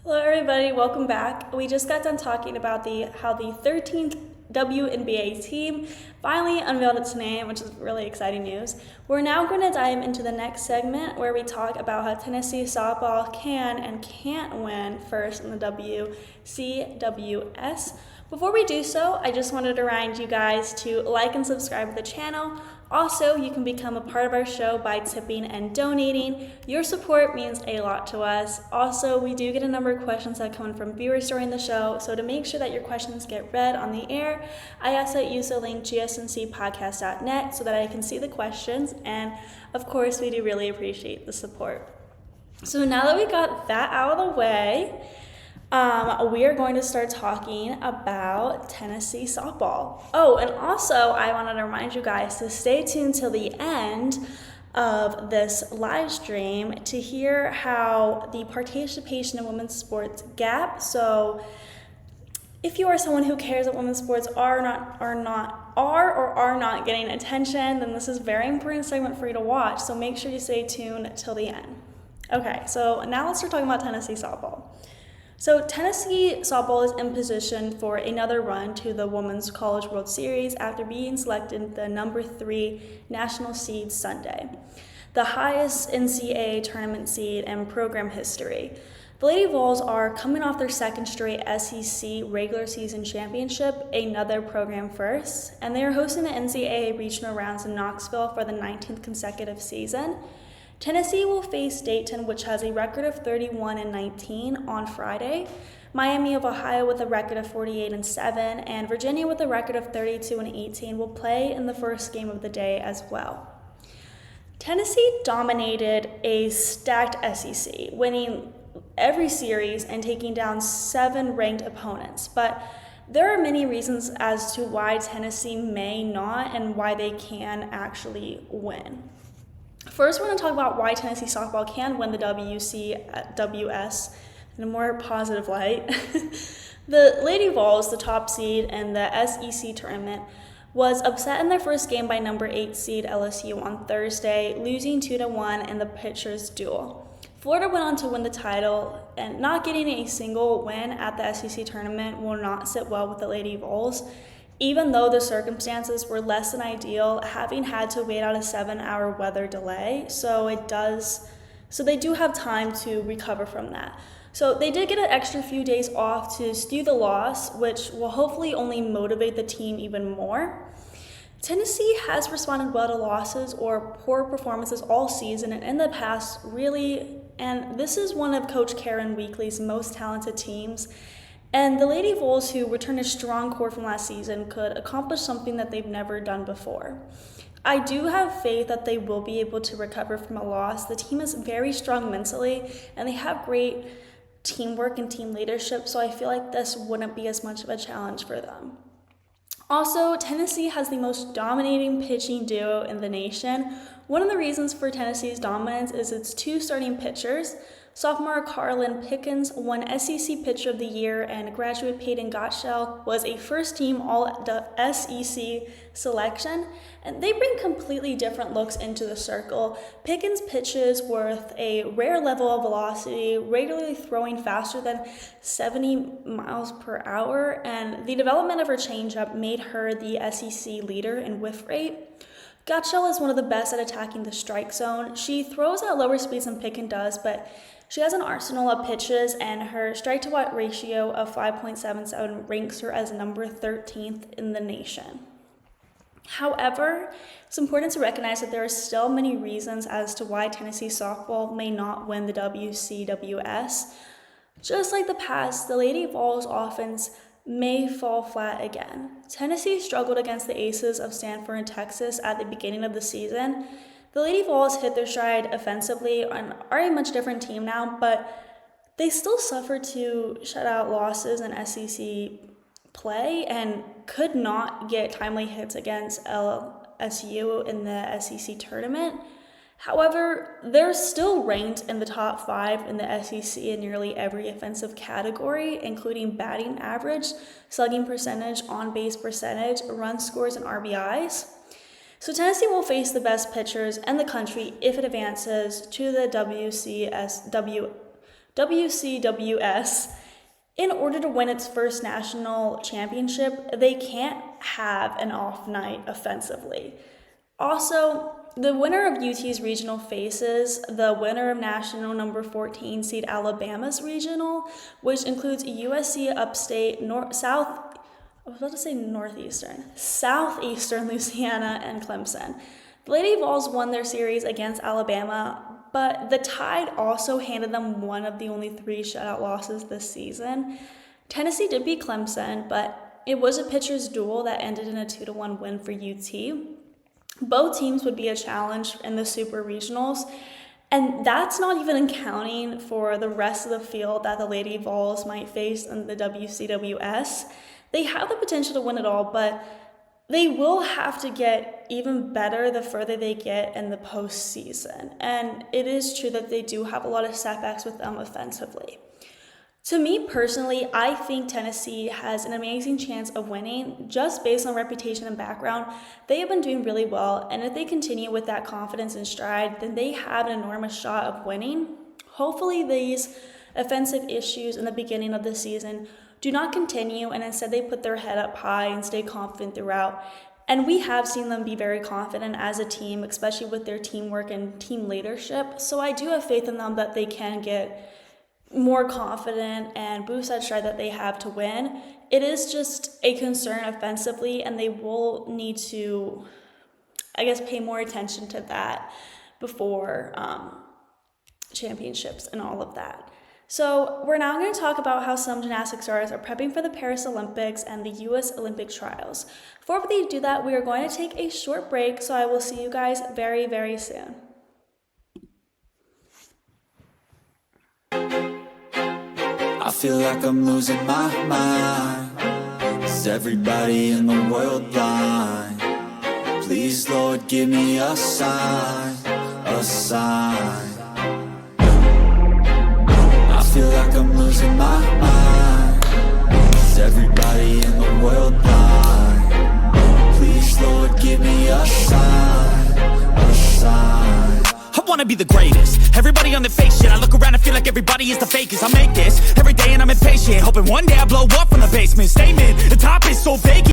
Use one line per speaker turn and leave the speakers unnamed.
Hello everybody, welcome back. We just got done talking about how the 13th WNBA team finally unveiled its name, which is really exciting news. We're now going to dive into the next segment where we talk about how Tennessee softball can and can't win first in the WCWS. Before we do so, I just wanted to remind you guys to like and subscribe to the channel. Also, you can become a part of our show by tipping and donating. Your support means a lot to us. Also, we do get a number of questions that come in from viewers during the show, so to make sure that your questions get read on the air, I ask that you use the link gsmcpodcast.net so that I can see the questions, and of course, we do really appreciate the support. So now that we got that out of the way, we are going to start talking about Tennessee softball. Oh, and also I wanted to remind you guys to stay tuned till the end of this live stream to hear how the participation in women's sports gap. So if you are someone who cares that women's sports are or are not getting attention, then this is a very important segment for you to watch. So make sure you stay tuned till the end. Okay, so now let's start talking about Tennessee softball. So Tennessee softball is in position for another run to the Women's College World Series after being selected the number 3 national seed Sunday, the highest NCAA tournament seed in program history. The Lady Vols are coming off their second straight SEC regular season championship, another program first, and they are hosting the NCAA regional rounds in Knoxville for the 19th consecutive season. Tennessee will face Dayton, which has a record of 31-19 on Friday, Miami of Ohio with a record of 48-7, and Virginia with a record of 32-18 will play in the first game of the day as well. Tennessee dominated a stacked SEC, winning every series and taking down 7 ranked opponents, but there are many reasons as to why Tennessee may not and why they can actually win. First, we're going to talk about why Tennessee softball can win the WCWS in a more positive light. The Lady Vols, the top seed in the SEC tournament, was upset in their first game by number 8 seed LSU on Thursday, losing 2-1 in the pitchers' duel. Florida went on to win the title, and not getting a single win at the SEC tournament will not sit well with the Lady Vols, even though the circumstances were less than ideal, having had to wait out a 7-hour weather delay. So they do have time to recover from that. So they did get an extra few days off to stew the loss, which will hopefully only motivate the team even more. Tennessee has responded well to losses or poor performances all season and in the past, really, and this is one of Coach Karen Weekly's most talented teams. And the Lady Vols, who returned a strong core from last season, could accomplish something that they've never done before. I do have faith that they will be able to recover from a loss. The team is very strong mentally, and they have great teamwork and team leadership, so I feel like this wouldn't be as much of a challenge for them. Also, Tennessee has the most dominating pitching duo in the nation. One of the reasons for Tennessee's dominance is its 2 starting pitchers. Sophomore Carlin Pickens won SEC Pitcher of the Year, and graduate Peyton Gottschall was a first-team All-SEC selection, and they bring completely different looks into the circle. Pickens pitches with a rare level of velocity, regularly throwing faster than 70 miles per hour, and the development of her changeup made her the SEC leader in whiff rate. Gottschall is one of the best at attacking the strike zone. She throws at lower speeds than Pickens does, but she has an arsenal of pitches, and her strike-to-watt ratio of 5.77 ranks her as number 13th in the nation. However, it's important to recognize that there are still many reasons as to why Tennessee softball may not win the WCWS. Just like the past, the Lady Vols offense may fall flat again. Tennessee struggled against the Aces of Stanford and Texas at the beginning of the season. The Lady Vols hit their stride offensively and are a much different team now, but they still suffered 2 shutout losses in SEC play and could not get timely hits against LSU in the SEC tournament. However, they're still ranked in the top 5 in the SEC in nearly every offensive category, including batting average, slugging percentage, on-base percentage, run scores, and RBIs. So Tennessee will face the best pitchers in the country if it advances to the WCWS, in order to win its first national championship, they can't have an off night offensively. Also, the winner of UT's regional faces the winner of national number 14 seed Alabama's regional, which includes USC upstate, southeastern Louisiana, and Clemson. The Lady Vols won their series against Alabama, but the Tide also handed them one of the only 3 shutout losses this season. Tennessee did beat Clemson, but it was a pitcher's duel that ended in a 2-1 win for UT. Both teams would be a challenge in the Super Regionals, and that's not even accounting for the rest of the field that the Lady Vols might face in the WCWS. They have the potential to win it all, but they will have to get even better the further they get in the postseason. And it is true that they do have a lot of setbacks with them offensively. To me personally, I think Tennessee has an amazing chance of winning just based on reputation and background. They have been doing really well, and if they continue with that confidence and stride, then they have an enormous shot of winning. Hopefully these offensive issues in the beginning of the season do not continue, and instead they put their head up high and stay confident throughout. And we have seen them be very confident as a team, especially with their teamwork and team leadership. So I do have faith in them that they can get more confident and boost that stride that they have to win. It is just a concern offensively, and they will need to, pay more attention to that before championships and all of that. So we're now going to talk about how some gymnastics stars are prepping for the Paris Olympics and the U.S. Olympic trials. Before we do that, we are going to take a short break, so I will see you guys very, very soon.
I feel like I'm losing my mind. Is everybody in the world blind? Please, Lord, give me a sign, a sign. I feel like I'm losing my mind. Is everybody in the world blind? Please, Lord, give me a sign, a sign.
I wanna be the greatest. Everybody on the fake shit. I look around and feel like everybody is the fakest. I make this every day and I'm impatient, hoping one day I blow up from the basement. Statement, the top is so vacant.